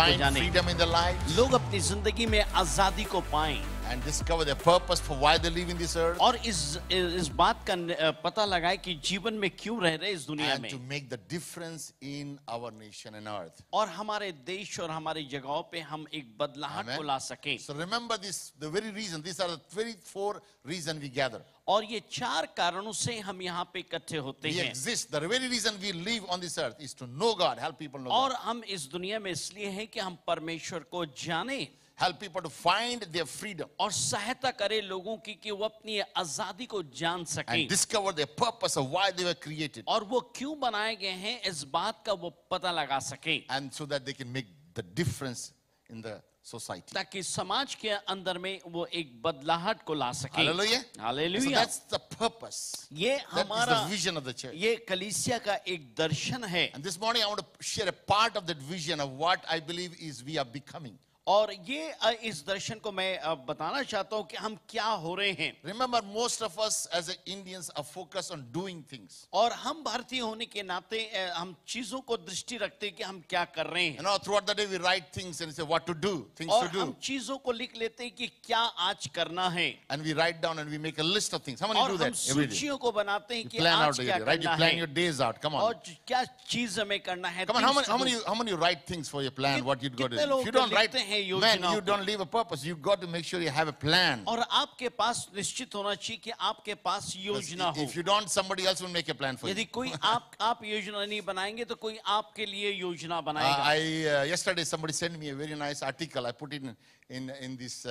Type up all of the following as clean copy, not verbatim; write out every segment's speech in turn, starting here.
find जाने, freedom in their lives लोग अपनी जिंदगी में आजादी को पाएं and discover their purpose for why they live in this earth, और इस बात का पता लगाए कि जीवन में क्यों रह रहे इस दुनिया and में to make the difference in our nation and earth. और हमारे देश और हमारी जगहों पे हम एक बदलाहट Amen. को ला सकें। So remember this, the very reason, these are the very four reasons we gather. और ये 4 कारणों से हम यहाँ पे इकट्ठे होते We हैं exist. The very reason we live on this earth is to know God, help people know और God, हम इस दुनिया में इसलिए हैं कि हम परमेश्वर को जाने help people to find their freedom और सहायता करें लोगों की कि वो अपनी आजादी को जान सकें and discover their purpose of why they were created, और वो क्यों बनाए गए हैं इस बात का वो पता लगा सकें and so that they can make the difference in the society. ताकि समाज के अंदर में वो एक बदलाहट को ला सके। Hallelujah. So hallelujah. that's the purpose. ये That is हमारा the vision of the church. ये कलीसिया का एक दर्शन है And this morning I want to share a part of that vision of what I believe is we are becoming. और ये इस दर्शन को मैं बताना चाहता हूँ कि हम क्या हो रहे हैं। Remember, most of us as Indians are focused on doing things. और हम भारतीय होने के नाते हम चीजों को दृष्टि रखते हैं कि हम क्या कर रहे हैं You know, throughout the day we write things and say what to do, things और to हम do. चीजों को लिख लेते हैं कि क्या आज करना है And we write down and we make a list of things. How many और do हम that every day? सूचियों को बनाते हैं You कि plan out आज the क्या day, right? You करना plan है your days out. Come on. और क्या चीज हमें करना है। Come on, how many you write things for your plan, what you'd go to कितने do? लोग If you don't तो write, लिखते हैं man, योजनाओं you को। don't leave a purpose. You got to make sure you have a plan. और आपके पास निश्चित होना चाहिए कि आपके पास योजना हो। If you don't, somebody else will make a plan for you. यदि कोई आप योजना नहीं बनाएंगे तो कोई आपके लिए योजना बनाएगा। Yesterday somebody sent me a very nice article. I put it in this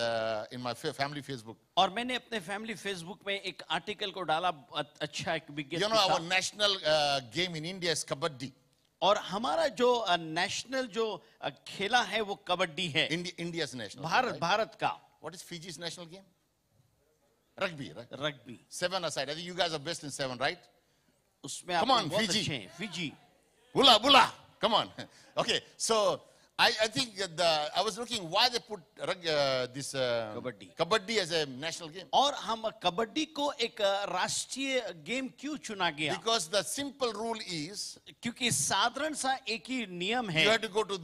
in my family Facebook. और मैंने अपने फैमिली फेसबुक में एक आर्टिकल को डाला अच्छा एक You विज्ञप्ति know, our था। national game in India is kabaddi. और हमारा जो नेशनल जो खेला है वो कबड्डी है India's national. Bharat right? Bharat का What is Fiji's national game? Rugby, right? Rugby 7 aside. I think you guys are best in 7, right? उसमें Come आप on, बहुत Fiji. अच्छे हैं Fiji. Bula, bula. Come on. Okay, so I think I was looking why they put this kabaddi as a national game. और हम कबड्डी को एक राष्ट्रीय गेम क्यों चुना गया Because the simple rule is क्योंकि साधारण सा एक ही नियम you है have to go to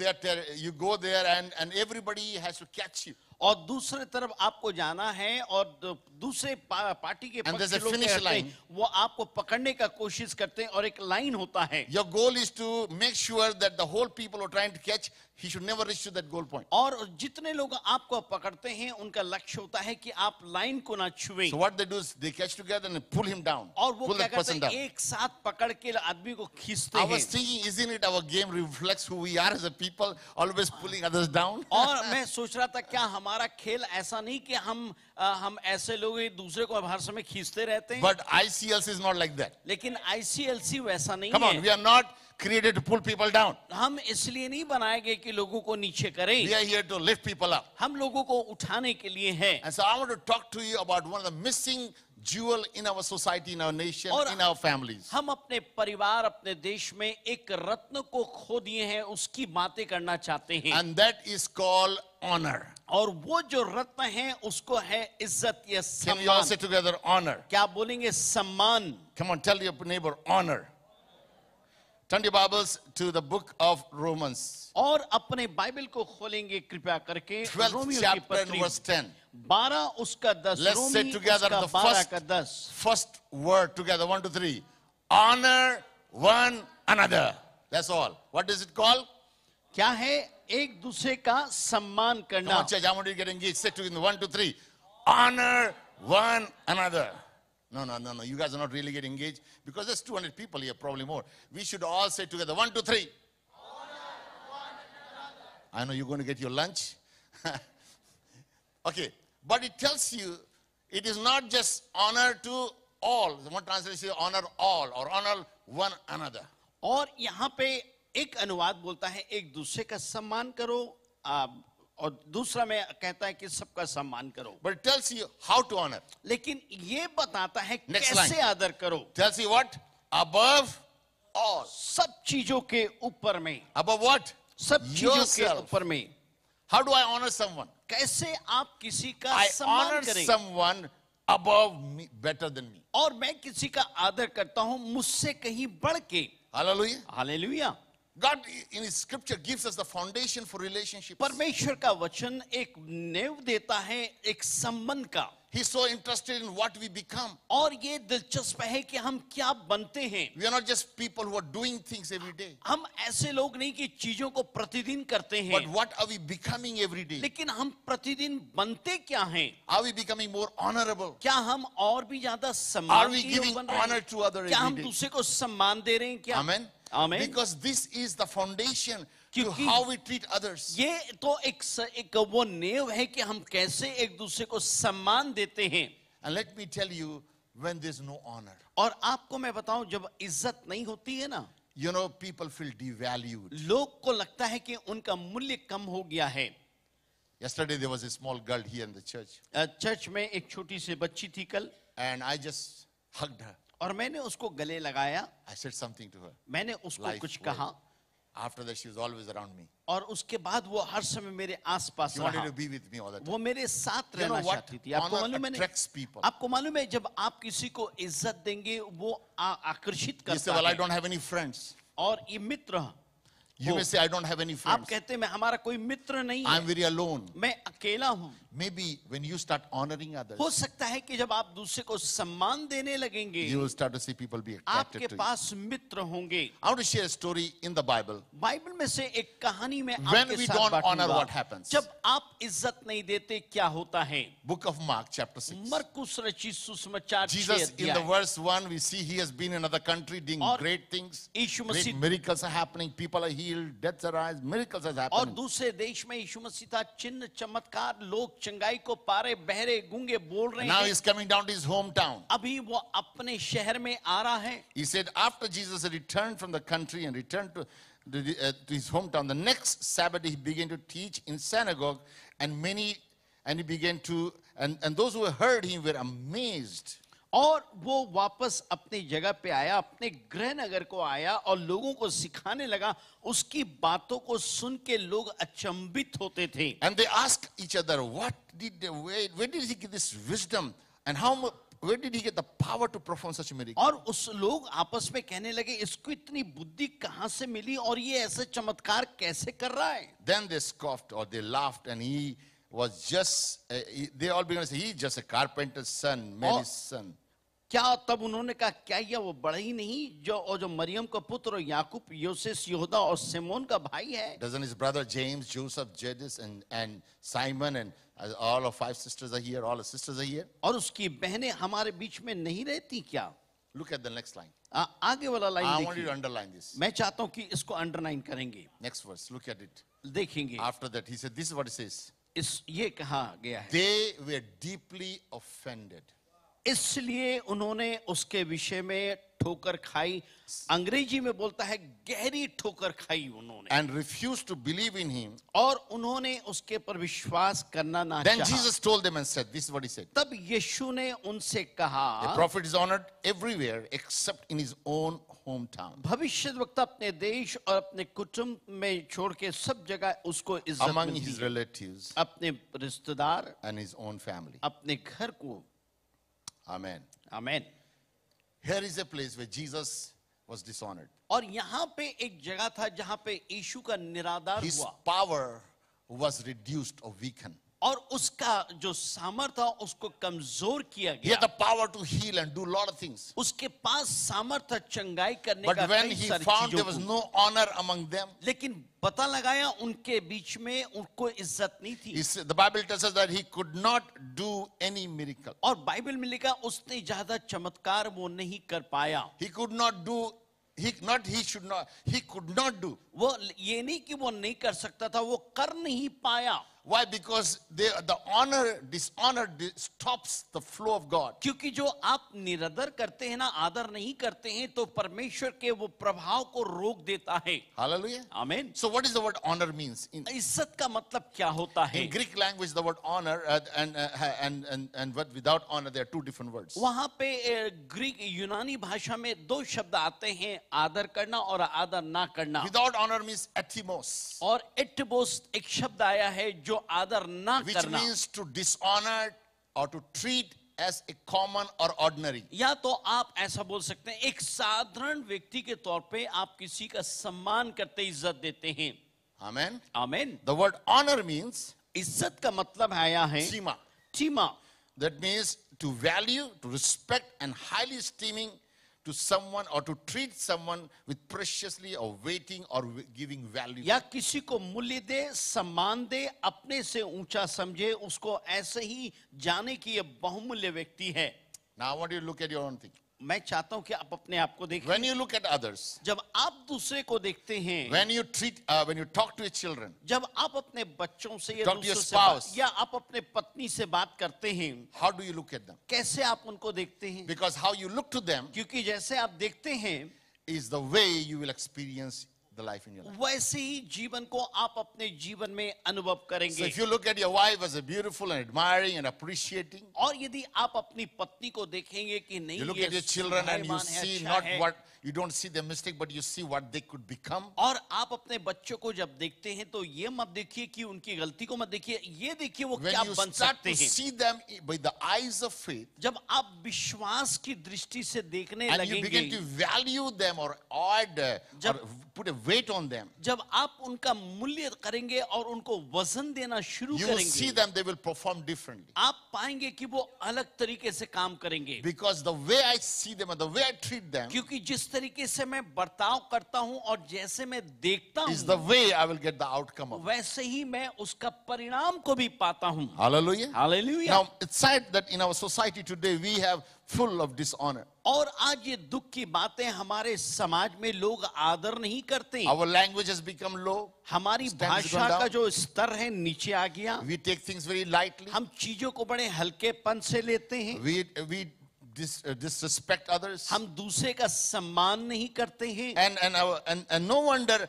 you go there and everybody has to catch you. और दूसरे तरफ आपको जाना है और दूसरे पार्टी के And पक्ष there's a लोग finish क्या करते line. हैं, वो आपको पकड़ने का कोशिश करते हैं और एक लाइन होता है Your goal is to make sure that the whole people are trying to catch, he should never reach to that goal point. और जितने लोग आपको पकड़ते हैं उनका लक्ष्य होता है कि आप लाइन को ना छुएं So what they do is they catch together and pull him down, और वो pull क्या that करते person हैं down. एक साथ पकड़ के आदमी को खींचते I हैं was thinking, isn't it our game reflects who we are as a people, always pulling others down? और मैं सोच रहा था क्या हमारा खेल ऐसा नहीं कि हम ऐसे लोग एक दूसरे को हर समय खींचते रहते हैं But ICLC is not like that. लेकिन आईसीएलसी वैसा नहीं Come on, है we are not created to pull people down. हम इसलिए नहीं बनाए गए कि लोगों को नीचे करें We are here to lift people up. हम लोगों को उठाने के लिए है And so I want to talk to you about one of the missing jewel in our society, in our nation, और in our families. हम अपने परिवार अपने देश में एक रत्न को खो दिए हैं उसकी बातें करना चाहते हैं And that is called honor. और वो जो रत्न है उसको है इज्जत या Can we all say सम्मान together honor? क्या बोलेंगे सम्मान Come on, tell your neighbor honor. Turn your Bibles to the book of Romans. और अपने बाइबल को खोलेंगे कृपया करके 12th रोमियो की chapter and पत्री verse 10. 12 उसका 10 Let's say रोमी together उसका the 12 का 10 first word together. 1, 2, 3. Honor one another. That's all. What is it called? क्या है एक दूसरे का सम्मान Come करना on, church. I want you to get engaged. Say together. 1, 2, 3. Honor one another. No. You guys are not really getting engaged because there's 200 people here, probably more. We should all say together. 1, 2, 3. I know you're going to get your lunch. Okay. But it tells you it is not just honor to all. One translation says honor all or honor one another. और यहाँ पे एक अनुवाद बोलता है एक दूसरे का सम्मान करो और दूसरा में कहता है कि सबका सम्मान करो But it tells you how to honor. लेकिन ये बताता है Next कैसे line. आदर करो Tells you what? Above all. सब चीजों के ऊपर में Above what? सब चीजों के Yourself. ऊपर में How do I honor someone? कैसे आप किसी का I सम्मान honor करें someone above me, better than me. और मैं किसी का आदर करता हूं मुझसे कहीं बढ़ के Hallelujah. Hallelujah God in His scripture gives us the foundation for relationships. परमेश्वर का वचन एक नींव देता है एक संबंध का, He's so interested in what we become. और ये दिलचस्प है कि हम क्या बनते हैं. We are not just people who are doing things every day, हम ऐसे लोग नहीं कि चीजों को प्रतिदिन करते हैं, but what are we becoming every day? लेकिन हम प्रतिदिन बनते क्या हैं. Are we becoming more honorable? क्या हम और भी ज्यादा Are सम्मान we के योग giving बन रहे honor हैं? to others क्या हम every day? दूसरे को सम्मान दे रहे हैं क्या? Amen. Amen. Because this is the foundation to क्योंकि how we treat others. ये तो एक वो नींव है कि हम कैसे एक दूसरे को सम्मान देते हैं. And let me tell you, when there's no honor, और आपको मैं बताऊं, जब इज्जत नहीं होती है ना, you know, people feel devalued. लोग को लगता है कि उनका मूल्य कम हो गया है. Yesterday there was a small girl here in the church, church में एक छोटी सी बच्ची थी कल, and I just hugged her. और मैंने उसको गले लगाया, I said something to her. मैंने उसको Life कुछ word. कहा, After that, she was always around me. और उसके बाद वो हर समय मेरे आसपास She wanted रहा. to be with me all the time. वो मेरे साथ You know रहना what? चाहती थी. आपको Honor मालूम है attracts people. आपको मालूम है जब आप किसी को इज्जत देंगे वो आकर्षित You say, करता well, I है. don't have any friends. और ये मित्र, You may say, I don't have any आप friends. कहते हैं मैं हमारा कोई मित्र नहीं I'm है, very alone. मैं अकेला हूँ. Maybe when you start honoring others, हो सकता है कि जब आप दूसरे को सम्मान देने लगेंगे, you will start to see people be attracted आपके to you. पास मित्र होंगे. I want to share a story in the Bible. Bible में से एक कहानी में When आपके we साथ don't honor, बांटूंगा. what happens? जब आप इज्जत नहीं देते क्या होता है. Book of Mark, chapter 6. मरकुस रचित सुसमाचार 6 Jesus, in the अध्याय. verse 1, we see he has been in another country doing और great things. Yeshu Great Masih miracles are happening. People are healed. Deaths arise. Miracles are और happening. दूसरे देश में यीशु मसीह था, चिन्ह चमत्कार, लोग चंगाई को पारे, बहरे गूंगे बोल रहे Now हैं. he's coming down to his hometown. अभी वो अपने शहर में आ रहा है. He said, after Jesus had returned from the country and returned to his hometown, the next Sabbath he began to teach in synagogue, and he began to, and those who heard him were amazed. और वो वापस अपनी जगह पे आया, अपने गृह नगर को आया और लोगों को सिखाने लगा. उसकी बातों को सुन के लोग अचंभित होते थे. And they asked each other, where did he get this wisdom, and where did he get the power to perform such a miracle? और उस लोग आपस में कहने लगे, इसको इतनी बुद्धि कहां से मिली और ये ऐसे चमत्कार कैसे कर रहा है. Then they scoffed or they laughed, and he was just, they all began to say, he's just a carpenter's son, Mary's son. क्या तब उन्होंने कहा, क्या यह वो बड़ा ही नहीं जो मरियम का पुत्र और याकूब, योसेस, यहूदा और सिमोन का भाई है. Doesn't his brother James, Joseph, Judas, and Simon, and all of 5 sisters are here, all the sisters are here? और उसकी बहनें हमारे बीच में नहीं रहती क्या. Look at the next line. आगे वाला I line want you to देखिए. underline this. मैं चाहता हूं कि इसको अंडरलाइन करेंगे. Next verse, look at it. देखेंगे. After that, he said, this is what he says. ये कहा गया है, They were deeply offended. इसलिए उन्होंने उसके विषय में ठोकर खाई. अंग्रेजी में बोलता है गहरी ठोकर खाई उन्होंने, And refused to believe in him. और उन्होंने उसके पर विश्वास करना ना Then चाहा. Jesus told them and said, this is what he said. तब यीशु ने उनसे A कहा, prophet is honored everywhere except in his own hometown, भविष्यद्वक्ता अपने देश और अपने कुटुंब में छोड़ के सब जगह उसको इज्जत among मिलती his है. relatives अपने रिश्तेदार, and his own family. अपने घर को. Amen. Amen. Here is a place where Jesus was dishonored. और यहाँ पे एक जगह था जहाँ पे यीशु का निरादर His हुआ power was reduced or weakened. और उसका जो सामर्थ था उसको कमजोर किया He had गया. the power to heal and do a lot of things. उसके पास सामर्थ था चंगाई करने But का when कई he सारी found चीजों there was को. no honor among them, लेकिन पता लगाया उनके बीच में उनको इज्जत नहीं थी. the Bible tells us that he could not do any miracle. और बाइबल में लिखा उसने ज्यादा चमत्कार वो नहीं कर पाया. He could not do, he could not do. वो ये नहीं कि वो नहीं कर सकता था, वो कर नहीं पाया. Why? Because the dishonor stops the flow of God. क्योंकि जो आप निरादर करते हैं ना, आदर नहीं करते हैं, तो परमेश्वर के वो प्रभाव को रोक देता है. Hallelujah. आमीन. So what is the word honor means? In इज्जत का मतलब क्या होता है? Greek language, the word honor and what without honor, there are 2 different words. वहां पे ग्रीक यूनानी भाषा में 2 शब्द आते हैं, आदर करना और आदर ना करना. Without honor means etimos, और एटबोस एक शब्द आया है जो आदर ना which करना, means to dishonor or to treat as a common or ordinary. या तो आप ऐसा बोल सकते हैं एक साधारण व्यक्ति के तौर पे आप किसी का सम्मान करते इज्जत देते हैं. Amen. आमीन. The word honor means इज्जत का मतलब आया है stima. टीमा. That means to value, to respect, and highly esteeming to someone or to treat someone with preciously or weighting or giving value. या किसी को मूल्य दे, सम्मान दे, अपने से ऊंचा समझे, उसको ऐसे ही जाने की ये बहुमूल्य व्यक्ति है. Now I want you to look at your own thing. मैं चाहता हूं कि आप अपने आप को देखें. When you look at others, जब आप दूसरे को देखते हैं, when you talk to your children, जब आप अपने बच्चों से या Talk to your दूसरों से spouse. या आप अपने पत्नी से बात करते हैं, how do you look at them? कैसे आप उनको देखते हैं? Because how you look to them क्योंकि जैसे आप देखते हैं is the way you will experience the life in your life. वैसे ही जीवन को आप अपने जीवन में अनुभव So करेंगे. if you look at your wife as a beautiful and admiring and appreciating, और यदि आप अपनी पत्नी को देखेंगे कि नहीं you look ये at your children and you सुभायमान है, see अच्छा not है, what you don't see their mistake, but you see what they could become. और आप अपने बच्चों को जब देखते हैं तो ये मत देखिए कि उनकी गलती को मत देखिए, ये देखिए वो When क्या you बन start सकते to हैं. see them with the eyes of faith, जब आप विश्वास की दृष्टि से देखने and you begin to लगेंगे, value them or add or put a weight on them, जब आप उनका मूल्य करेंगे और उनको वजन देना शुरू you will see करेंगे, them, they will perform differently. आप पाएंगे कि वो अलग तरीके से काम करेंगे. Because the way I see them and the way I treat them क्योंकि जिस तरीके से मैं बर्ताव करता हूं और जैसे मैं देखता is the हूं, way I will get the outcome of it. वैसे ही मैं उसका परिणाम को भी पाता हूं. Hallelujah. Hallelujah. Now, it's sad that in our society today we have full of dishonor. और आज ये दुख की बातें हमारे समाज में लोग आदर नहीं करते. Our language has become low. हमारी Standards भाषा gone down. का जो स्तर है नीचे आ गया. We take things very lightly. हम चीजों को बड़े हल्केपन से लेते हैं. We disrespect others. हम दूसरे का सम्मान नहीं करते हैं. And no wonder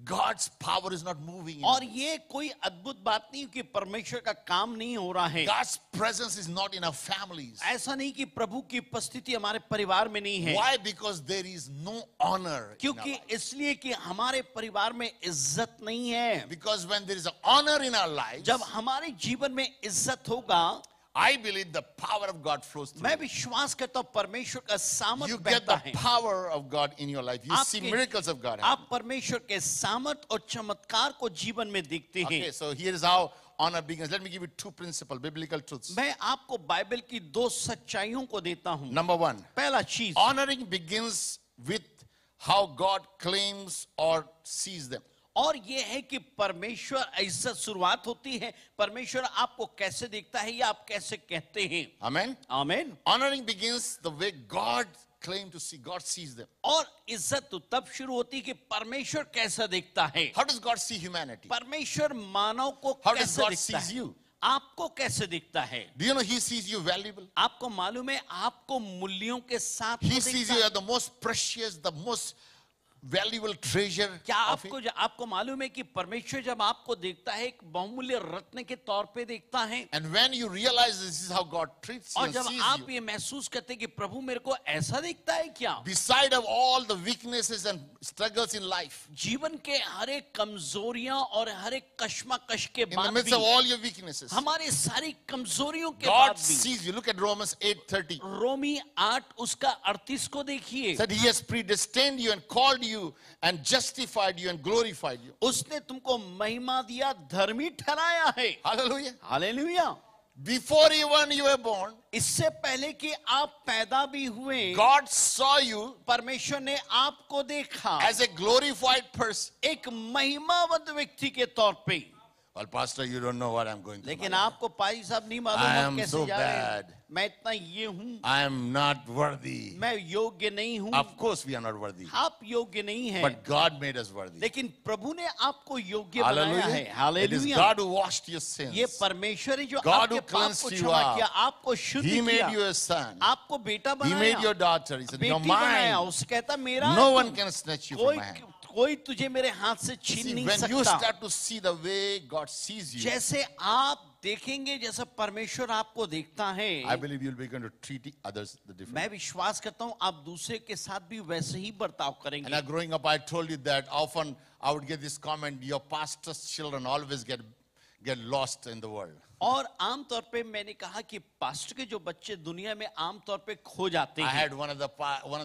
God's power is not moving. in और us. ये कोई अद्भुत बात नहीं कि परमेश्वर का काम नहीं हो रहा है. God's presence is not in our families. ऐसा नहीं कि प्रभु की उपस्थिति हमारे परिवार में नहीं है. Why? Because there is no honor. in our क्योंकि life. इसलिए कि हमारे परिवार में इज्जत नहीं है. Because when there is an honor in our lives, जब हमारे जीवन में इज्जत होगा, I believe the power of God flows through. मैं विश्वास करता हूं परमेश्वर का सामर्थ You get बहता the है. power of God in your life. You see आपके- miracles of God. आप परमेश्वर के सामर्थ और चमत्कार को जीवन में देखते हैं. Okay, so here is how honor begins. Let me give you two principles, biblical truths. मैं आपको बाइबल की दो सच्चाइयों को देता हूं. Number one, पहला चीज, honoring begins with how God claims or sees them. और ये है कि परमेश्वर इज्जत शुरुआत होती है परमेश्वर आपको कैसे देखता है या आप कैसे कहते हैं. Amen. आमीन. Honoring begins the way God claims to see. God sees them. और इज्जत तो तब शुरू होती है कि परमेश्वर कैसा देखता है. How does God see humanity? परमेश्वर मानव को How does कैसे God देखता sees है? you? आपको कैसे देखता है? Do you know He sees you valuable? आपको मालूम है आपको मूल्यों के साथ He वो sees देखता you है? as the most precious, the most valuable treasure क्या of Him. आपको मालूम है कि परमेश्वर जब आपको देखता है एक बहुमूल्य रत्न के तौर पे देखता है. And when you realize this is how God treats you और and जब sees आप you, ये महसूस करते हैं कि प्रभु मेरे को ऐसा देखता है क्या, beside of all the weaknesses and struggles in life, जीवन के हर एक कमजोरियां और हर एक कश्मकश के in the बाद midst of भी, all your weaknesses, हमारी सारी कमजोरियों के बाद God भी, sees you. Look at Romans 8:30. रोमी 8 उसका 38 को देखिए. Said He has predestined you and called you and justified you and glorified you. उसने तुमको महिमा दिया, धर्मी ठहराया है. Hallelujah. Hallelujah. Before even you were born, इससे पहले कि आप पैदा भी हुए, God saw you परमेश्वर ने आपको देखा as a glorified person. एक महिमावंत व्यक्ति के तौर पे. Well, Pastor, you don't know what I'm going through. लेकिन आपको पाई साहब नहीं मालूम I हम am कैसे so जा रहे हैं. bad. मैं इतना ये हूँ, I am not worthy. मैं योग्य नहीं हूँ. Of course, we are not worthy. आप योग्य नहीं हैं, But God made us worthy. लेकिन प्रभु ने आपको योग्य बनाया है. Hallelujah. It is hallelujah. God who washed your ये sins. परमेश्वर है जो God आपके who पाप cleansed को you क्षमा up. किया, आपको शुद्ध He made you किया, a son. आपको बेटा He made बनाया, your daughter. He said, you're बेटी बनाया. mine. उस कहता मेरा No है one तू. can snatch you कोई from my hand. कोई तुझे मेरे हाथ से छीन See, नहीं when you सकता. start to see the way God sees you, जैसे आप देखेंगे जैसा परमेश्वर आपको देखता है, I believe you'll begin to treat others the different. मैं विश्वास करता हूँ आप दूसरे के साथ भी वैसे ही बर्ताव And करेंगे. growing up, I told you that often I would get this comment, your pastor's children always get get lost in the world. और आमतौर पे मैंने कहा कि पास्टर के जो बच्चे दुनिया में आमतौर पे खो जाते I हैं. had one of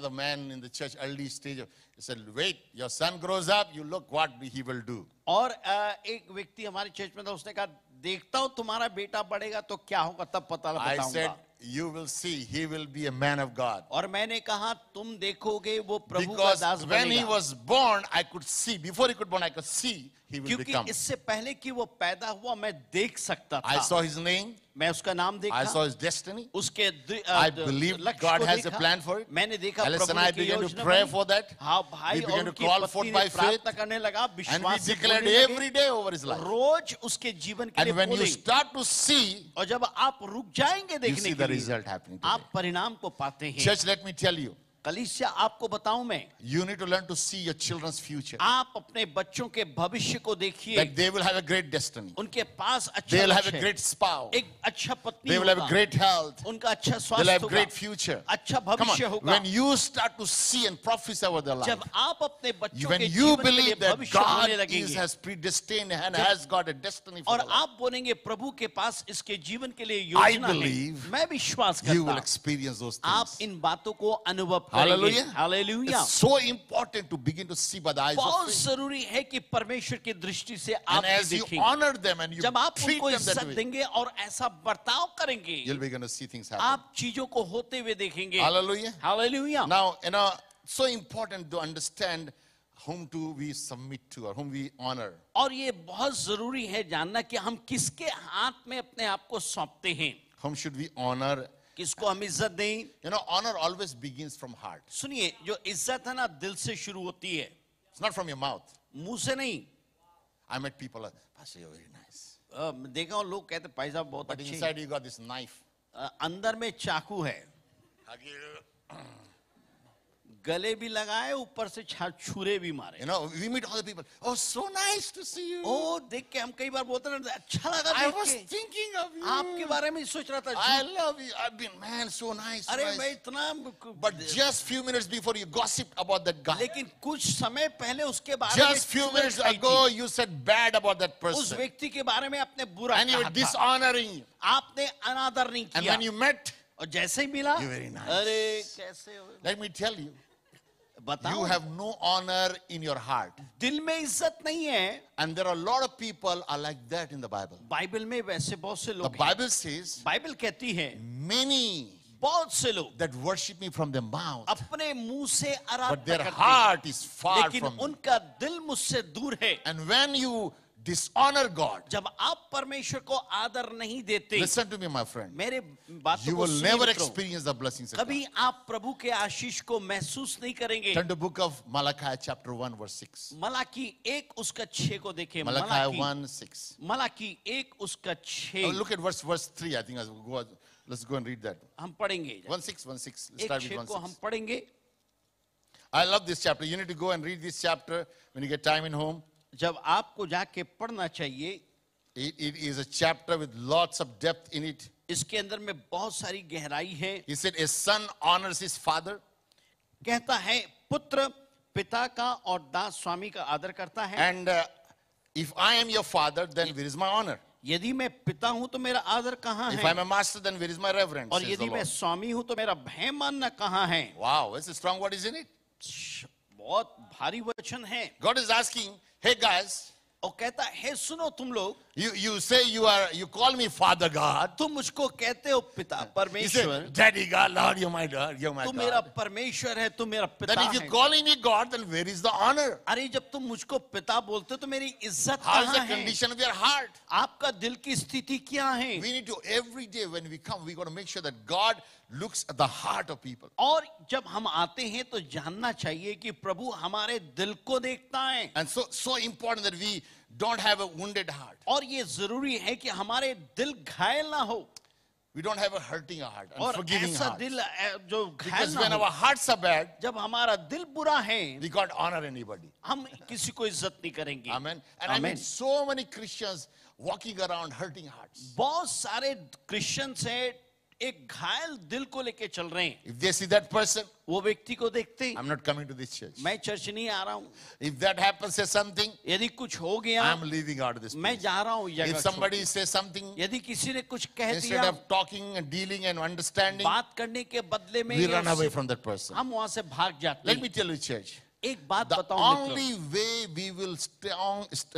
the men in the church early stage. He said, "Wait, your son grows up. You look what he will do." और एक व्यक्ति हमारे चर्च में था, उसने कहा देखता हूं तुम्हारा बेटा बढ़ेगा तो क्या होगा तब पता I said, बताऊंगा. "You will see. He will be a man of God." और मैंने कहा तुम देखोगे वो प्रभु का Because दास when he बनेगा. was born, I could see. Before he could born, I could see he will क्योंकि become. इससे पहले कि वो पैदा हुआ मैं देख सकता I था. saw his name. मैं उसका नाम I saw देखा, his destiny. उसके I believe लक्ष्य God को has a देखा. plan for it. मैंने देखा Alice प्रभु and ने I की began to योजना pray बनी. for that. हाँ भाई We और began to उनकी call पत्नी forth ने by faith. प्रार्थना करने लगा, And we विश्वास से declared बोलने लगे. every day over his life. रोज उसके जीवन के लिए And when you बोलेंगे. start to see, और जब आप रुक जाएंगे you देखने see के the लिए, result happening today. आप परिणाम को पाते हैं. Church, let me tell you, कलीसिया आपको बताऊं मैं, you need to learn to see your children's future. आप अपने बच्चों के भविष्य को देखिए. That they will have a great destiny. उनके पास अच्छा They will have लक्ष्य a है. great spouse. एक अच्छा पत्नी They will have होगा. a great health. उनका अच्छा They'll स्वास्थ्य have होगा. great future. अच्छा Come on. भविष्य होगा. When you start to see and prophesy over their life, जब आप अपने बच्चों when के you जीवन के लिए believe that भविष्य God बोलने लगेंगे has predestined and has got a destiny for और their life, आप बोलेंगे प्रभु के पास इसके जीवन के लिए I योजना believe है, मैं विश्वास you करता will हूं experience those आप things. इन बातों को अनुभव Hallelujah. करेंगे. Hallelujah. It's so important to begin to see by the eyes of बहुत faith. जरूरी है कि परमेश्वर की दृष्टि से And आप as you देखेंगे. honor them and you जब आप treat उनको them that इज्जत way, देंगे और ऐसा बर्ताव करेंगे, you'll begin to see things happen. आप चीजों को होते हुए देखेंगे. Hallelujah. Hallelujah. Now, so important to understand whom do we submit to or whom we honor. और ये बहुत जरूरी है जानना कि हम किसके हाथ में अपने आप को सौंपते हैं, Whom should we honor? किसको हम इज्जत दें. Honor always begins from heart. सुनिए, जो इज्जत है ना दिल से शुरू होती है, It's not from your mouth. मुंह से नहीं. I met people like, Pastor, you're very nice. देखा हूं लोग कहते भाई साहब बहुत But अच्छे हैं. inside you got this knife. अंदर में चाकू है, Hug you. गले भी लगाए, ऊपर से छुरे भी मारे. We meet other people. Oh, so nice to see you. ओ देख के हम कई बार बोलते हैं अच्छा लगा I देख was के, thinking of you. आपके बारे में ही सोच रहा था. I love you. I've been, man, so nice. अरे nice. मैं इतना But just few minutes before you gossiped about that guy. लेकिन कुछ समय पहले उसके बारे में Just few चुगली minutes की ago, थी. you said bad about that उस person. व्यक्ति के बारे में आपने बुरा And you were कहा था, dishonoring. आपने अनादर नहीं And किया. when you met, और जैसे ही मिला, You're very nice. अरे कैसे हो, let me tell you, बताओ. you have no honor in your heart. दिल में इज्जत नहीं है. And there are a lot of people are like that in the Bible. Bible में वैसे बहुत से The लोग हैं. Bible says, बाइबल कहती है many बहुत से लोग that worship me from their mouth, अपने मुंह से but आराधना their करते हैं, heart is far लेकिन from me. उनका दिल मुझसे दूर है. And when you dishonor God, जब आप परमेश्वर को आदर नहीं देते, listen to me, my friend, मेरे बातों you को will सुनिए never मित्रों, experience the blessings of God. कभी आप प्रभु के आशीष को महसूस नहीं करेंगे. Turn to book of Malachi chapter 1 verse 6. Malachi 1 उसका 6 को देखें. Malachi 1 6. मलाकी 1 उसका 6 Oh, look at verse 3. I think let's go and read that. हम पढ़ेंगे. 1 6 1 6. Let's 1 start with 6 1 को हम 6. पढ़ेंगे. I love this chapter. You need to go and read this chapter when you get time in home. जब आपको जाके पढ़ना चाहिए. It is a chapter with lots of depth in it. इसके अंदर में बहुत सारी गहराई है. He said, a son honors his father. कहता है पुत्र पिता का और दास स्वामी का आदर करता है. And if I am your father, then where is my honor? यदि मैं पिता हूं तो मेरा आदर कहाँ If है, I'm a master, then where is my reverence? और says the यदि मैं Lord. स्वामी हूं तो मेरा भय मानना कहाँ है. Wow, that's a strong word, isn't it? बहुत भारी वचन है. God is asking, hey guys, और कहता है सुनो तुम लोग, you say you call me Father God. तुम मुझको कहते हो पिता You say, परमेश्वर, Daddy God, Lord, you're my God, you're my तुम मेरा God. परमेश्वर है, तुम मेरा पिता Then if है. you're calling me God, then where is the honor? अरे जब तुम मुझको पिता बोलते हो तो मेरी इज्जत How is the कहाँ है? condition of your heart? आपका दिल की स्थिति क्या है? We need to, every day when we come, we got to make sure that God looks at the heart of people. और जब हम आते हैं तो जानना चाहिए कि प्रभु हमारे दिल को देखता है. And so important that we don't have a wounded heart. और ये जरूरी है कि हमारे दिल घायल ना हो, We don't have a hurting heart, और unforgiving ऐसा heart. दिल जो घायल Because ना when हो. our hearts are bad, जब हमारा दिल बुरा है, we can't honor anybody. हम किसी को इज्जत नहीं करेंगे. Amen. And I mean, Amen. so many Christians walking around hurting hearts. बहुत सारे क्रिश्चियंस हैं एक घायल दिल को लेके चल रहे हैं। If they see that person, वो व्यक्ति को देखते हैं, I'm not coming to this church. मैं चर्च नहीं आ रहा हूँ। If that happens, say something, यदि कुछ हो गया, I'm leaving out of this मैं place. जा रहा हूँ जगह If छोड़ somebody says something, के। यदि किसी ने कुछ कह instead दिया, of talking and dealing and understanding, बात करने के बदले में we या run away उससे- from that person. हम वहां से भाग जाते Let हैं। me tell you, church, एक बात the बताऊं मित्रों, only way we will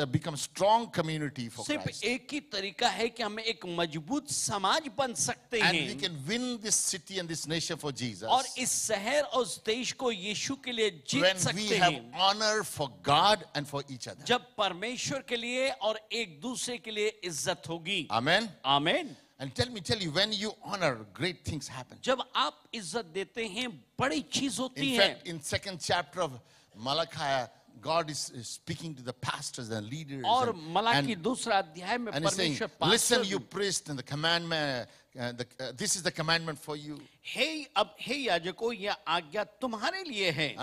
become strong community for सिर्फ Christ, एक ही तरीका है कि हम एक मजबूत समाज बन सकते and we हैं can win this city and this nation for Jesus, और इस शहर और इस देश को यीशु के लिए जीत when we सकते have हैं honor for God and for each other. जब परमेश्वर के लिए और एक दूसरे के लिए इज्जत होगी। Amen. आमीन। And tell you, when you honor, great things happen. जब आप इज्जत देते हैं बड़ी चीज होती In है। fact, in second chapter of Malachi, God is speaking to the pastors and leaders. और and- मलाकी and- दूसरा अध्याय में And he's saying, परमेश्वर listen, pastor you priest, and the commandment, this is the commandment for you. हे याजकों यह आज्ञा तुम्हारे लिए है।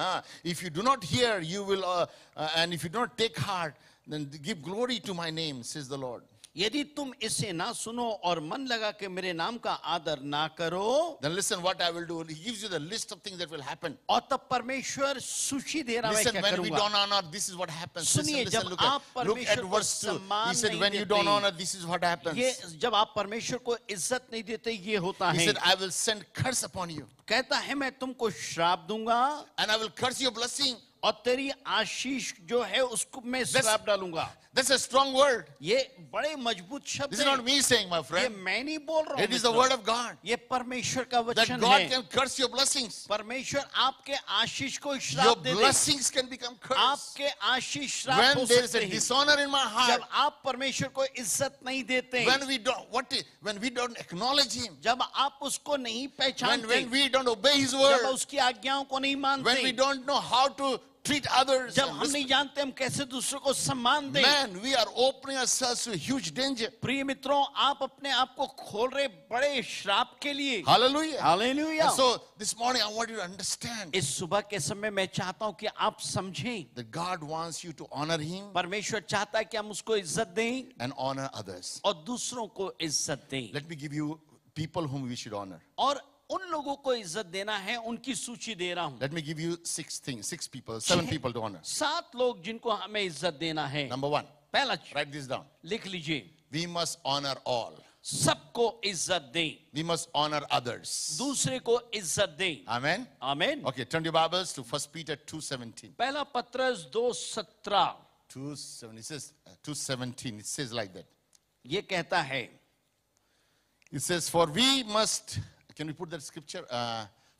If you do not hear, you will, and if you do not take heart, then give glory to my name, says the Lord. यदि तुम इसे ना सुनो और मन लगा के मेरे नाम का आदर ना करो, Then listen what I will do. He gives you the list of things that will happen. और तब परमेश्वर सूची दे रहा है Listen, क्या when we करूंगा। don't honor, this is what happens. सुनिए, Listen, जब look आप at, look परमेश्वर at को verse 2. He सम्मान said, नहीं when you देते, don't honor, this is what happens. ये जब आप परमेश्वर को इज्जत नहीं देते ये होता He है। said, I will send curse upon you, कहता है मैं तुमको श्राप दूंगा and I will curse your blessing. और तेरी आशीष जो है उसको मैं श्राप डालूंगा। That's a strong word. ये बड़े मजबूत शब्द This is है। not me saying, my ये friend. मैं नहीं बोल रहा हूँ It is the मित्रों। word of God. ये परमेश्वर का That वचन God है। can curse your blessings. परमेश्वर आपके आशीष को Your श्राप दे दे। blessings can become cursed. आपके आशीष श्राप When हो there is सकते a हैं। dishonor in my heart, जब आप परमेश्वर को इज्जत नहीं देते, when we don't acknowledge Him, जब आप उसको नहीं पहचानते, when we don't obey His जब word, उसकी आज्ञाओं को नहीं when we मानते, don't know how to treat others, जब and हम नहीं जानते हम कैसे दूसरों को सम्मान दें। man, we are opening ourselves to huge danger. प्रिय मित्रों, आप अपने आप को खोल रहे बड़े श्राप के लिए। Hallelujah. Hallelujah. And so this morning I want you to understand इस सुबह के समय मैं चाहता हूं कि आप समझें, that God wants you to honor Him परमेश्वर चाहता है कि हम उसको इज्जत दें and honor others. और दूसरों को इज्जत दें। Let me give you people whom we should honor. और उन लोगों को इज्जत देना है, उनकी सूची दे रहा हूं। Let me give you 7 people to honor. 7 लोग जिनको हमें इज्जत देना है। Number 1, पहला write this down. लिख लीजिए, We must honor all. सबको इज्जत दें, We must honor others. दूसरे को इज्जत दें। Amen. आमीन। Okay, turn your Bibles to 1 Peter 2:17. पहला पत्रस 2:17 2:17. It says 2:17. It says like that. ये कहता है, It says, for we must, can we put that scripture?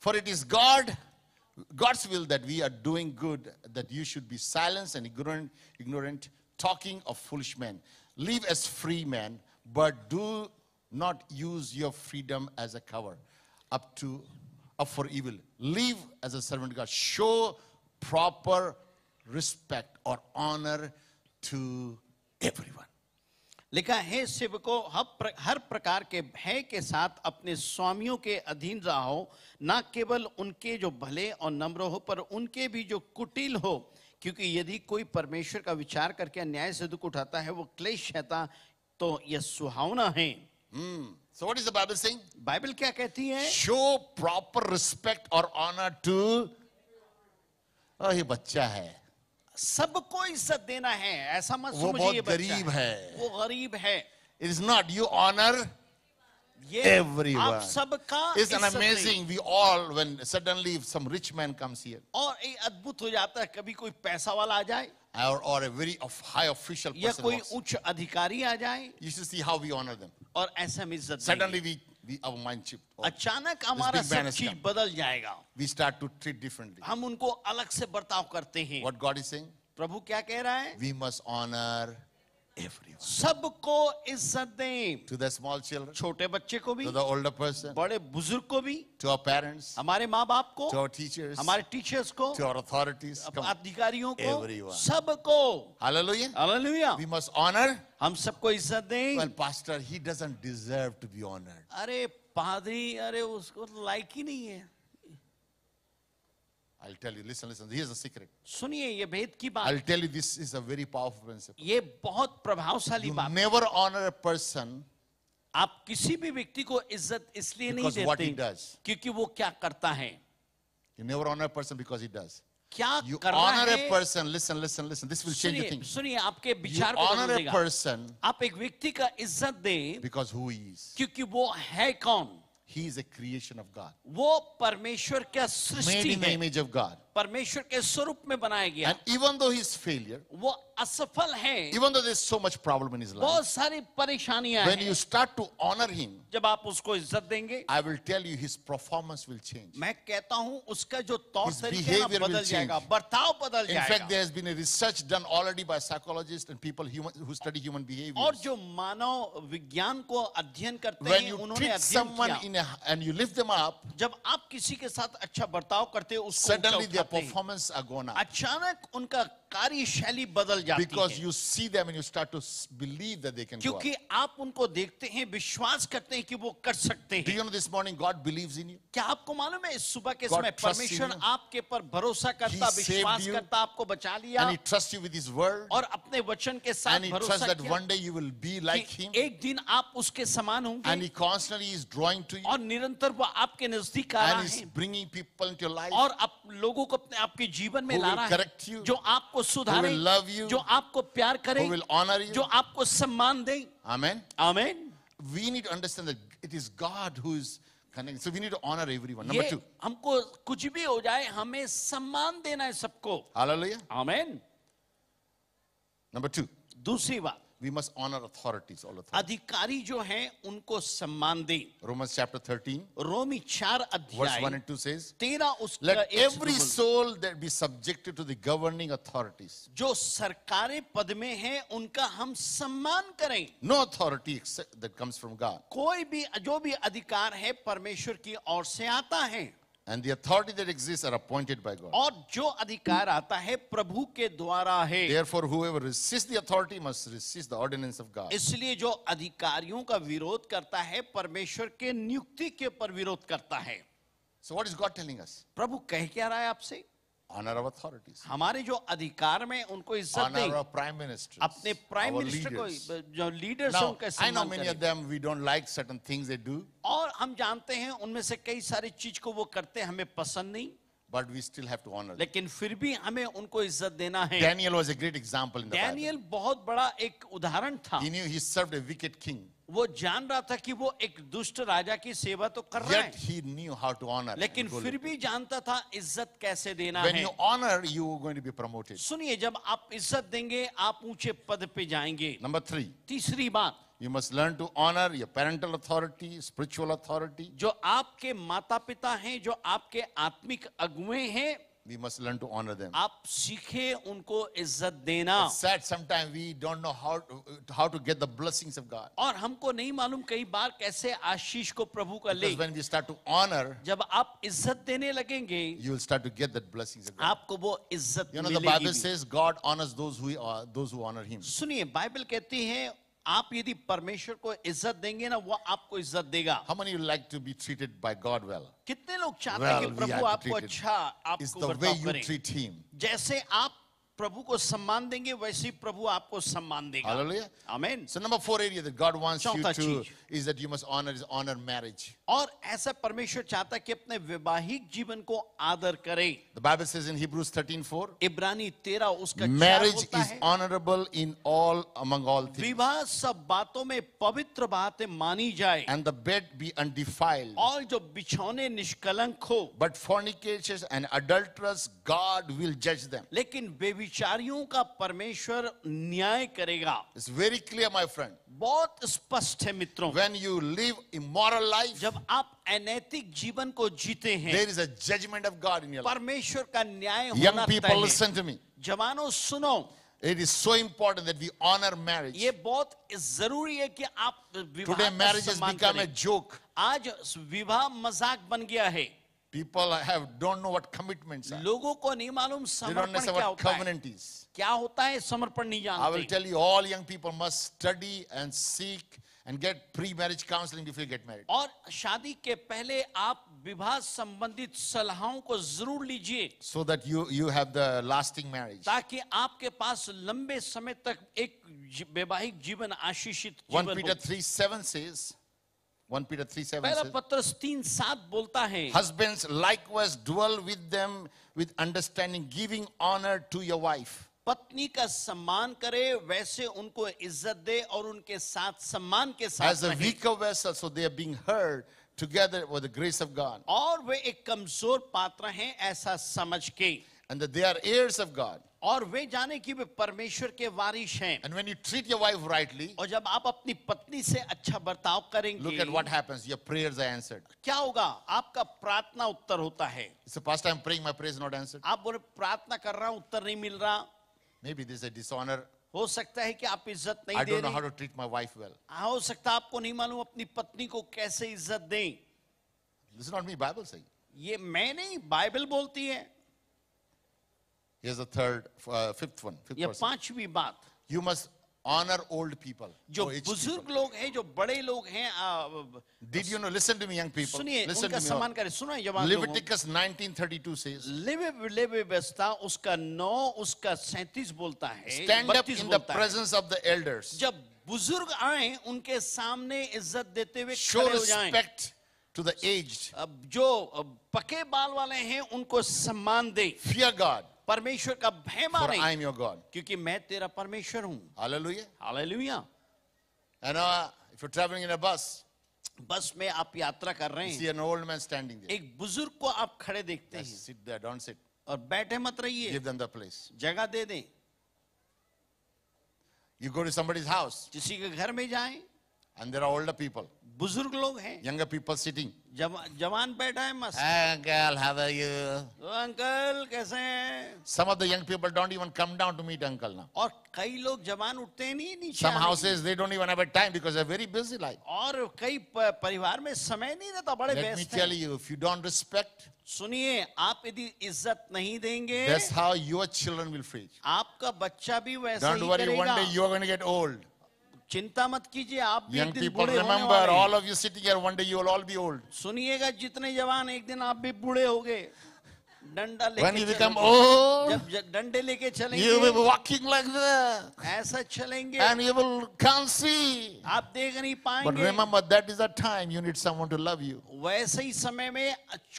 For it is God's will that we are doing good, that you should be silenced and ignorant, talking of foolish men. Live as free men, but do not use your freedom as a cover up for evil. Live as a servant of God. Show proper respect or honor to everyone. लिखा है, सेवकों हर प्रकार के भय के साथ अपने स्वामियों के अधीन रहो, ना केवल उनके जो भले और नम्र हो, पर उनके भी जो कुटिल हो, क्योंकि यदि कोई परमेश्वर का विचार करके अन्याय से दुख उठाता है, वो क्लेश सहता तो यह सुहावना है। So what is the Bible saying? Bible क्या कहती है? Show proper respect or honor to, oh, ये बच्चा है, सबको इज्जत देना है, ऐसा मत वो समझिए बहुत ये बच्चा गरीब है। वो गरीब है। It is not. You honor ये everyone. आप सबका It's an इज्जत दें। amazing. We all, when suddenly some rich man comes here, और ये अद्भुत हो जाता है, कभी कोई पैसा वाला आ जाए or a very high official या person कोई walks, उच्च अधिकारी आ जाए, you should see how we honor them. और ऐसे हम इज्जत देंगे। Suddenly our mind shift. अचानक हमारा big man सब has चीज come. बदल जाएगा, We start to treat differently. हम उनको अलग से बर्ताव करते हैं। What God is saying? प्रभु क्या कह रहा है? We must honor everyone. सबको इज्जत दें, To the small children, छोटे बच्चे को भी, to the older person, बड़े बुजुर्ग को भी, to our parents, हमारे माँ बाप को, to our teachers, हमारे टीचर्स को, to our authorities. Come on. अधिकारियों को, Everyone. सबको। Hallelujah. Hallelujah. We must honor. हम सबको इज्जत दें। Well, pastor, he doesn't deserve to be honored. अरे पादरी, अरे उसको लायक ही नहीं है। I'll tell you, listen. Here's the secret. सुनिए, ये भेद की बात, I'll tell you, this is a very powerful principle. ये बहुत प्रभावशाली You बात। never honor a person आप किसी भी व्यक्ति को इज्जत इसलिए नहीं Because what he देते does. क्योंकि वो क्या करता है, You never honor a person because he does. क्या You कर रहा honor a है। person, listen. This will change the सुनिए thing. सुनिए, आपके You विचार को honor बदल a देगा। person आप एक व्यक्ति का इज्जत दे because who he is. क्योंकि वो है कौन, He is a creation of God. वो परमेश्वर का Made सृष्टि in the है, image of God. परमेश्वर के स्वरूप में बनाया गया। And even though he is failure, वो असफल है, even though there's so much problem in his life, बहुत सारी परेशानियां when हैं, you start to honor him, जब आप उसको इज्जत देंगे, I will tell you his performance will change. मैं कहता हूं उसका जो तौर His तरीके हैं ना behavior will बदल जाएगा, change. बर्ताव बदल In fact, जाएगा। there has been a research done already by psychologists and people who study human behavior. और जो मानव विज्ञान को अध्ययन करते When हैं, you उन्होंने treat अध्ययन someone किया, and you lift them up, जब आप किसी के साथ अच्छा बर्ताव करते हो, उसको suddenly ऊंचा their उठाते हैं, performance are gone up. अचानक उनका कार्यशैली बदल जाती Because है, you see them and you start to believe that they can go up. क्योंकि आप उनको देखते हैं, विश्वास करते हैं कि वो कर सकते Do हैं। you know this morning God believes in you? क्या आपको मालूम है इस सुबह के God समय trusts in परमेश्वर you. आपके पर भरोसा करता, He saved विश्वास you. करता, आपको बचा लिया And he trusts you with his word. और अपने वचन के साथ And he trusts भरोसा that किया one day you will be like कि him. एक दिन आप उसके समान And होंगे he constantly is drawing to you. और निरंतर वो आपके नजदीक आ रहा And he's है bringing people into your life. और आप लोगों को अपने आपके जीवन में Who ला will रहा correct है, you, जो आपको सुधारे, will love you, जो आपको प्यार करे, who will honor you. जो आपको सम्मान दे। Amen. आमीन। We need to understand that it is God who is connecting. So we need to honor everyone. ये Number 2. हमको कुछ भी हो जाए, हमें सम्मान देना है सबको। Hallelujah. आमीन। Number 2. दूसरी बात, We must honor authorities, all authorities. अधिकारी जो हैं उनको सम्मान दें। Romans chapter 13, रोमी 4 verse 1 अध्याय and 2 says, 13 उसका let 1 every soul that be subjected to the governing authorities. जो सरकारी पद में हैं उनका हम सम्मान करें। No authority that comes from God. कोई भी जो भी अधिकार है परमेश्वर की ओर से आता है And the authority that exists are appointed by God. और जो अधिकार आता है प्रभु के द्वारा है। Therefore, whoever resists the authority must resist the ordinance of God. इसलिए जो अधिकारियों का विरोध करता है परमेश्वर के नियुक्ति के ऊपर विरोध करता है। So what is God telling us? प्रभु कह क्या रहा है आपसे? Honor our authorities. हमारे जो अधिकार में उनको इज्जत Honor दें, our prime ministers. अपने प्राइम our मिनिस्टर को, leaders. जो लीडर्स हैं Now, उनका I know सम्मान many करें। of them, we don't like certain things they do, और हम जानते हैं उनमें से कई सारी चीज को वो करते हैं, हमें पसंद नहीं, but we still have to honor them. लेकिन फिर भी हमें उनको इज्जत देना है। Daniel was a great example in the Bible. Daniel बहुत बड़ा एक उदाहरण था। He knew he served a wicked king, वो जान रहा था कि वो एक दुष्ट राजा की सेवा तो कर रहा yet है, he knew how to honor. लेकिन and go फिर live. भी जानता था इज्जत कैसे देना When है। you honor, you are going to be promoted. सुनिए, जब आप इज्जत देंगे आप ऊंचे पद पे जाएंगे। Number 3, तीसरी बात, you must learn to honor your parental authority, spiritual authority. जो आपके माता पिता हैं, जो आपके आत्मिक अगुए हैं, We must learn to honor them. आप सीखे उनको इज्जत देना। It's sad sometimes we don't know how to get the blessings of God. और हमको नहीं मालूम कई बार कैसे आशीष को प्रभु का ले। Because when we start to honor, जब आप इज्जत देने लगेंगे you will start to get that blessings of God. आपको वो इज्जत You know, the मिलेगी Bible भी। says God honors those who honor Him. सुनिए, बाइबल कहती है आप यदि परमेश्वर को इज्जत देंगे ना, वो आपको इज्जत देगा। How many of you like to be treated by God well? कितने लोग चाहते हैं कि Well, we Prabhu have to आपको treat it. अच्छा It's आपको the way बर्ताव you करें। treat Him. जैसे आप प्रभु को सम्मान देंगे वैसे ही प्रभु आपको सम्मान देगा। Hallelujah. आमीन। So number 4 area that God wants you चौथा to चीज। is that you must honor marriage. और ऐसा परमेश्वर चाहता है कि अपने वैवाहिक जीवन को आदर करे। The Bible says in Hebrews 13:4, इब्रानी 13 उसका 4 marriage बोलता is है, honorable in among all things, विवाह सब बातों में पवित्र बातें मानी जाए and the bed be undefiled. और जो बिछौने निष्कलंक हो, But fornicators and adulterers, God will judge them. लेकिन बेविचारियों का परमेश्वर न्याय करेगा। It's very clear, my friend. बहुत स्पष्ट है मित्रों, When you live immoral life, जब आप अनैतिक जीवन को जीते हैं, there is a judgment of God in your life. परमेश्वर का न्याय Young होना people, तय है। listen to me. जवानों सुनो, It is so important that we honor marriage. ये बहुत जरूरी है कि आप विवाह Today, का marriage has सम्मान become a करें। joke. आज विवाह मजाक बन गया है। People don't know what commitments are. लोगों को नहीं मालूम They don't समर्पण understand क्या what होता है। covenant is. क्या होता है समर्पण नहीं I will जानते। tell you, all young people must study and seek and get pre-marriage counseling before you get married. और शादी के पहले आप विवाह संबंधित सलाहों को जरूर लीजिए, So that you have the lasting marriage. ताकि आपके पास लंबे समय तक एक वैवाहिक जीवन आशीषित 1 जीवन Peter हो। 3:7 says, 1 Peter 3:7 पहला says, पत्रस 3:7 बोलता है, husbands likewise dwell with them with understanding, giving honor to your wife. पत्नी का सम्मान करे वैसे उनको इज्जत दे और उनके साथ सम्मान के साथ As a रहे। weaker vessel, so they are being heard together with the grace of God. और वे एक कमजोर पात्र हैं ऐसा समझ के, And that they are heirs of God. और वे जाने कि वे परमेश्वर के वारिस हैं। And when you treat your wife rightly, और जब आप अपनी पत्नी से अच्छा बर्ताव look at करेंगे, what happens. Your prayers are answered. क्या होगा? आपका प्रार्थना उत्तर होता है। It's the past time praying, my prayers not answered. आप बोले प्रार्थना कर रहा हूं, उत्तर नहीं मिल रहा। Maybe this is a dishonor. हो सकता है कि आप इज्जत I नहीं दे don't know how रहे। to treat my wife well. हो सकता है आपको नहीं मालूम अपनी पत्नी को कैसे इज्जत दें। This is not me, Bible saying. ये मैं नहीं, बाइबल बोलती है। Here's the fifth one. Fifth ये person. पांचवी बात, You must honor old people. जो or aged बुजुर्ग people. लोग हैं, जो बड़े लोग हैं, Did you know? Listen to me, young people. सुनिए, Listen उनका to me. सम्मान all. करें। सुनो जवान लोगों, Leviticus 19:32 says, लेवी व्यवस्था उसका 9 उसका 37 बोलता है, stand up 32 in the बोलता है। presence of the elders. जब बुजुर्ग आए उनके सामने इज्जत देते हुए Show खड़े हो जाएं। respect to the aged. अब जो पके बाल वाले हैं उनको सम्मान दे, Fear God, परमेश्वर का भय for माने, I am your God. क्योंकि मैं तेरा परमेश्वर हूँ। Hallelujah. Hallelujah. And if you're traveling in a bus, बस में आप यात्रा कर रहे you हैं, see an old man standing there. एक बुजुर्ग को आप खड़े देखते Just हैं sit there, don't sit. और बैठे मत रहिए, Give them the place. जगह दे दें। You go to somebody's house, किसी के घर में जाएं, and there are older people, बुजुर्ग लोग हैं, younger people sitting. जवान बैठा है मस्त। Uncle, how are you? तो अंकल कैसे हैं? Some of the young people don't even come down to meet uncle now. और कई लोग जवान उठते ही नहीं नीचे Some आने के। houses, they don't even have a time because they're very busy life. और कई परिवार में समय नहीं रहता, बड़े Let me व्यस्त tell हैं। you, if you don't respect, सुनिए, आप यदि इज्जत नहीं देंगे, that's how your children will preach. आपका बच्चा भी वैसे Don't ही worry, one करेगा। day you're going to get old. चिंता मत कीजिए, आप भी एक Young दिन people, बूढ़े होने remember, वाले हैं। all of you sitting here, one day you will all be old. सुनिएगा, जितने जवान एक दिन आप भी बूढ़े होगे। डंडा When लेके you become चलेंगे। old, जब डंडे लेके you will be चलेंगे, walking like that, ऐसा चलेंगे, and you will can't see. आप देख नहीं But पाएंगे। remember, that is the time you need someone to love you. वैसे ही समय में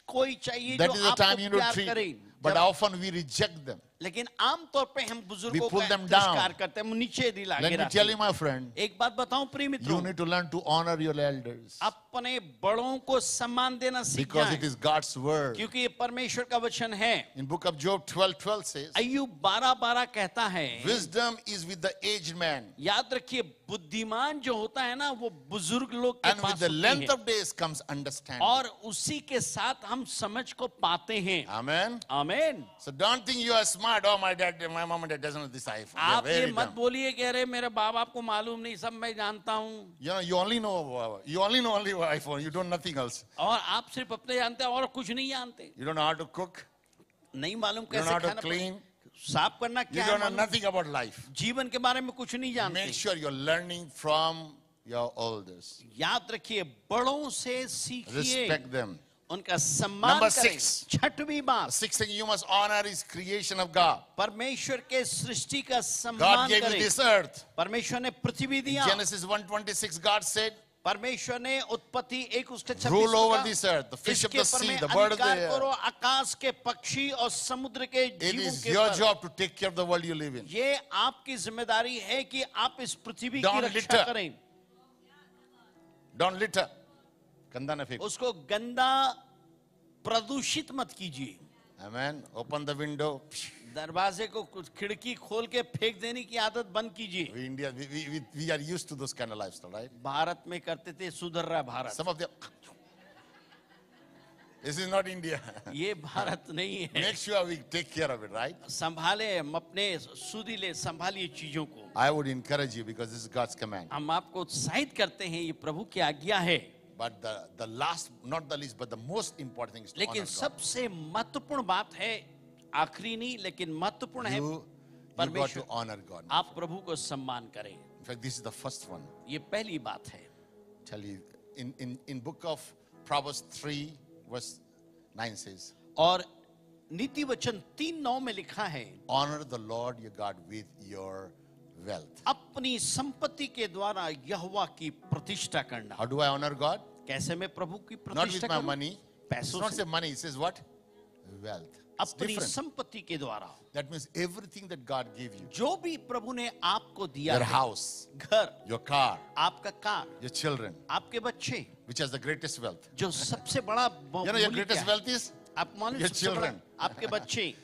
कोई चाहिए That जो is the time आपको you need to प्यार treat. करे। But जब- often we reject them. लेकिन आमतौर पे हम We बुजुर्गों pull का them down. तिरस्कार करते हैं, हम नीचे दिला Let के me रखते tell हैं। you, my friend, एक बात बताऊं प्रिय you मित्रों, need to learn to honor your elders अपने बड़ों को सम्मान देना सीख because जाएं, it is God's word. क्योंकि ये परमेश्वर का वचन है। In book of Job 12:12 says, अय्यूब 12:12 कहता है, wisdom is with the aged man, याद रखिए, बुद्धिमान जो होता है ना, वो बुजुर्ग लोग के and with पास the होती length है, of days comes understanding. और उसी के साथ हम समझ को पाते हैं। Amen. आमीन। So don't think you are smart. Oh, my mom and dad doesn't know this iPhone. They are आप ये very मत dumb. बोलिए कि अरे मेरे बाप बाप को मालूम नहीं, सब मैं जानता हूँ। You only know only iPhone. You don't know nothing else. और आप सिर्फ अपने जानते हैं और कुछ नहीं जानते। You don't know how to cook. नहीं मालूम You don't कैसे know how to खाना clean. साफ करना You क्या है don't know मालूम? nothing about life. जीवन के बारे में कुछ नहीं जानते। Make sure you're learning from your elders. याद रखिए, बड़ों से सीखिए, Respect them. उनका सम्मान Number करें। 6. छठवीं बात, Sixth thing, you must honor His creation of God. परमेश्वर के सृष्टि का God सम्मान gave you करें। this earth. परमेश्वर ने पृथ्वी दिया। Genesis 1:26, God said, परमेश्वर ने उत्पत्ति 1:26 rule over कहा, this earth, the fish of इसके the पर sea, में the bird of the अधिकार air. करो, आकाश के पक्षी और समुद्र के It जीवों is के your पर। job to take care of the world you live in. ये आपकी जिम्मेदारी है कि आप इस पृथ्वी की Don't रक्षा litter. करें, Don't litter. Ganda na feko. उसको गंदा प्रदूषित मत कीजिए। Amen. Open the window. दरवाजे को कुछ खिड़की खोल के फेंक देने की आदत बंद कीजिए। We India, we are used to those kind of lifestyle, right? Bharat में करते थे, सुधर रहा है Bharat. Some of them. This is not India. ये भारत नहीं है। Make sure we take care of it, right? संभाले, हम अपने सुधी ले संभालिए चीजों को। I would encourage you because this is God's command. हम आपको उत्साहित करते हैं, ये प्रभु की आज्ञा है। But the last, not the least, but the most important thing is to लेकिन honor God. सबसे महत्वपूर्ण बात है, आखिरी नहीं लेकिन महत्वपूर्ण है, You got to परमेश्वर, honor God. आप प्रभु को सम्मान करें। In fact, this is the first one. ये पहली बात है। Tell you, in book of Proverbs 3, verse 9 says, और नीति वचन 3:9 में लिखा है, honor the Lord your God with your wealth. अपनी संपत्ति के द्वारा यहोवा की प्रतिष्ठा करना। How do I honor God? कैसे मैं प्रभु की Not with प्रतिष्ठा my करूं? money. It's पैसों not से say money, it says what? Wealth. It's अपनी different. संपत्ति के द्वारा। That means everything that God gave you, जो भी प्रभु ने आपको दिया your है, house, घर, your car, आपका कार, your children, आपके बच्चे, which has the greatest wealth. जो सबसे बड़ा You know your मूल्य क्या greatest है? wealth is आप मानो your सबसे बड़ा children. आपके बच्चे,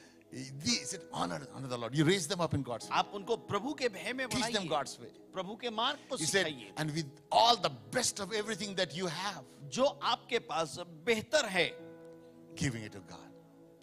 these. Honor the Lord. You raise them up in God's way. आप उनको प्रभु के भय में Teach them बढ़ाइए, God's way. प्रभु के मार्ग को He said, सिखाइए। and with all the best of everything that you have, जो आपके पास बेहतर है, giving it to God,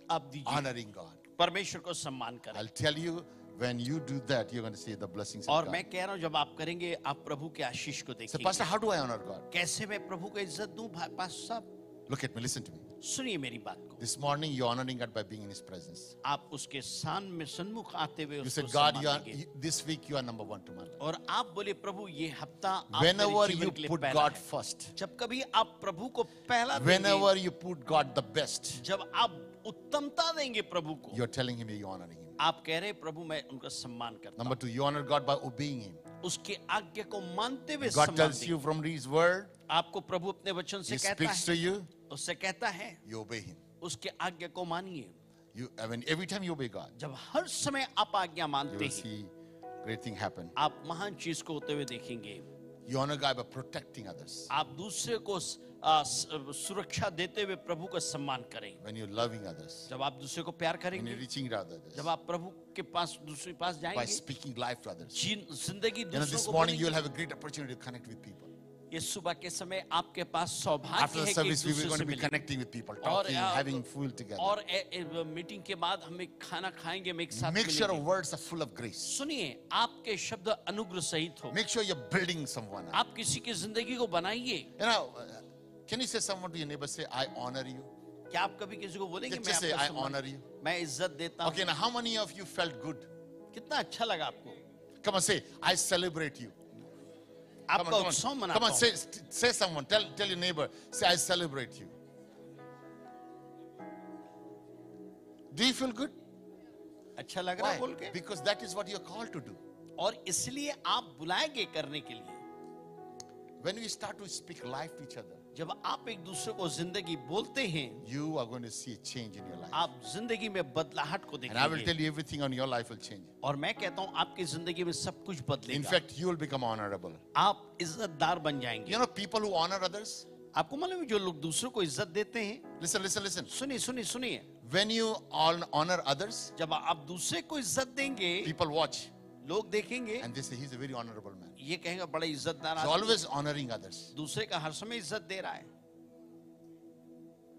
आप दीजिए, honoring God. परमेश्वर को सम्मान करें। I'll tell you, when you do that, you're going to see the blessings और of God. मैं कह रहा हूं जब आप करेंगे, आप प्रभु के आशीष को So, Pastor, देखेंगे। how do I honor God? कैसे मैं प्रभु को इज्जत दूं? पास साहब, Look at me, listen to me. सुनिए मेरी बात को। This morning, you're honoring God by being in His presence. आप उसके सामने सन्मुख आते हुए You उसको said, God, सम्मान देंगे। this week you are number one to my life. और आप बोले, प्रभु ये हफ्ता आप Whenever मेरे you जीवन के लिए put पहला God है। first, जब कभी आप प्रभु को पहला देंगे, whenever you put God the best, जब आप उत्तमता देंगे प्रभु को, you're telling Him you're honoring Him. आप कह रहे प्रभु मैं उनका सम्मान करता Number two, you honor God by obeying Him. हूं। उसके आज्ञा को मानते हुए God सम्मान tells देंगे। you from His word, आपको प्रभु अपने वचन से He कहता speaks to है, you, उससे कहता है, you obey Him. उसके आज्ञा को मानिए। Every time you obey God, जब हर समय आप आज्ञा you मानते will हैं, see great thing happen. आप महान चीज को होते हुए देखेंगे। You honor God by protecting others. आप दूसरे को सुरक्षा देते हुए प्रभु का सम्मान करें। When you're loving others, जब आप दूसरे को प्यार when करेंगे, you're reaching out to others, जब आप प्रभु के पास दूसरे के पास by जाएंगे, speaking life to others. जिंदगी You know, दूसरों this को morning you'll बोलेंगे। have a great opportunity to connect with people. ये सुबह के समय आपके पास सौभाग्य After the है कि एक service, we दूसरे were going से to be मिलें। connecting with people, और talking, having food together. और मीटिंग के बाद हम एक खाना खाएंगे, हम एक साथ Make sure मिलेंगे। our words are full of grace. सुनिए, आपके शब्द अनुग्रह सहित हो। Make sure you're building someone up. आप किसी की जिंदगी को बनाइए। You know, can you say someone to your neighbor, say, I honor you? क्या आप कभी किसी को बोलेंगे मैं Just say, आपका I सम्मान- honor you. मैं इज्जत देता हूँ? Okay, now how many of you felt good? कितना अच्छा लगा आपको? Come on, say, I celebrate you. Come आपका on, उत्सव come on. मनाता Come on, हूँ। say someone, tell your neighbor, say, I celebrate you. Do you feel good? अच्छा लग रहा है बोल Why? के? Because that is what you're called to do. और इसलिए आप बुलाएंगे करने के लिए। When we start to speak life to each other, जब आप एक दूसरे को जिंदगी बोलते हैं, you are going to see a change in your life. आप जिंदगी में बदलाहट को And I will देखेंगे। tell you everything on your life will change. और मैं कहता हूँ आपकी जिंदगी में सब कुछ In बदलेगा। fact, you will become honorable. आप इज्जतदार बन जाएंगे। You know, people who honor others, आपको मालूम है जो लोग दूसरों को इज्जत देते हैं, listen. सुनिए, When you honor others, जब आप दूसरे को इज्जत देंगे, people watch लोग देखेंगे, and they say, he's a very honorable man. ये कहेंगे बड़ा इज्जतदार He's आदमी, always honoring others. दूसरे का हर समय इज्जत दे रहा है।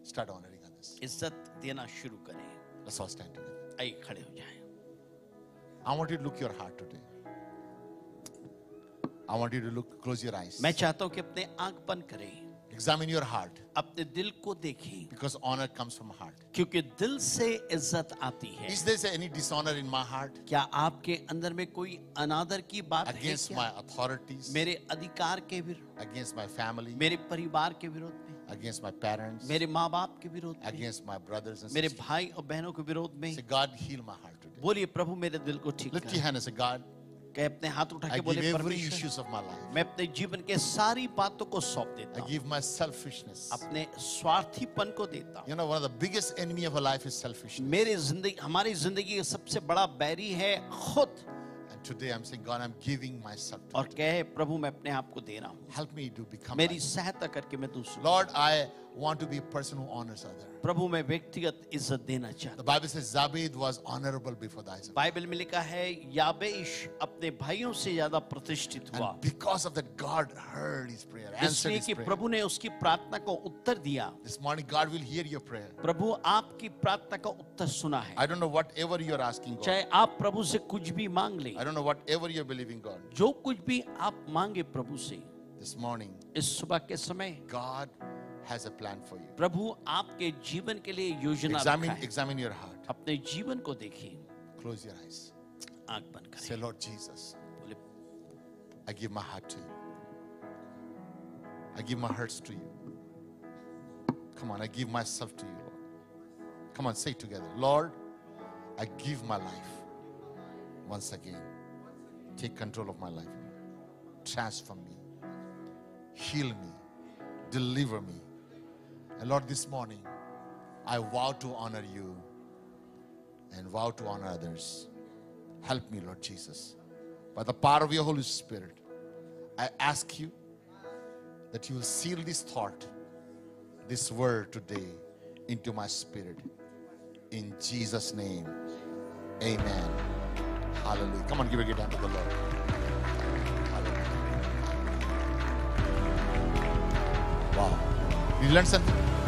Start honoring others. इज्जत देना शुरू करें। Let's all stand together. आइए खड़े हो जाएं। I want you to look your heart today. I want you to close your eyes. मैं चाहता हूं कि अपने आंख बंद करें, Examine your heart, अपने दिल को देखें, because honor comes from heart. क्योंकि दिल से इज्जत आती है। Is there any dishonor in my heart क्या आपके अंदर में कोई अनादर की बात है against क्या? my authorities, मेरे अधिकार के विरुद्ध, against my family, मेरे परिवार के विरोध में, against my parents, मेरे माँ बाप के विरोध में, against my brothers and मेरे sisters? भाई और बहनों के विरोध में? Say, God, heal my heart today. बोलिए प्रभु मेरे दिल को ठीक Lift कर। your hand and say, God, कहे अपने हाथ उठा I के give बोले every परमेश्वर, issues of my life. मैं अपने जीवन के सारी बातों को सौंप देता I हूँ, give my selfishness. अपने स्वार्थीपन को देता हूँ। You know, one of the biggest enemy of a life is selfishness. मेरे जिंदगी, हमारी जिंदगी का सबसे बड़ा बैरी है खुद। And today I'm saying, God, I'm giving myself to और कहे प्रभु मैं अपने आप को दे रहा हूँ, help me to become मेरी like you. सहायता करके मैं दूसरों। Lord, I want to be a person who honors others. प्रभु मैं व्यक्तिगत इज्जत देना चाहता The Bible says Zabed was honorable before the eyes of हूँ। बाइबल में लिखा है याबेश अपने भाइयों से ज्यादा प्रतिष्ठित हुआ, And because of that, God heard his prayer, answered इसलिए his कि prayer. प्रभु ने उसकी प्रार्थना को उत्तर दिया। This morning, God will hear your prayer. प्रभु आपकी प्रार्थना का उत्तर सुना है। I don't know whatever you're asking God. चाहे आप प्रभु से कुछ भी मांग लें, I don't know whatever you're believing God. जो कुछ भी आप मांगे प्रभु से, This morning, इस सुबह के समय God has a plan for you. प्रभु आपके जीवन के लिए योजना रखा है। Examine your heart. अपने जीवन को देखिए, Close your eyes. आंख बंद Say, करें, Lord Jesus, बोले I give my heart to you. I give my hearts to you. Come on, I give myself to you, Lord. Come on, say it together. Lord, I give my life once again. Take control of my life. Transform me. Heal me. Deliver me. And Lord, this morning, I vow to honor you and vow to honor others. Help me, Lord Jesus. By the power of your Holy Spirit, I ask you that you will seal this thought, this word today into my spirit. In Jesus' name, amen. Hallelujah. Come on, give a good hand to the Lord. Hallelujah. Wow. You learned something?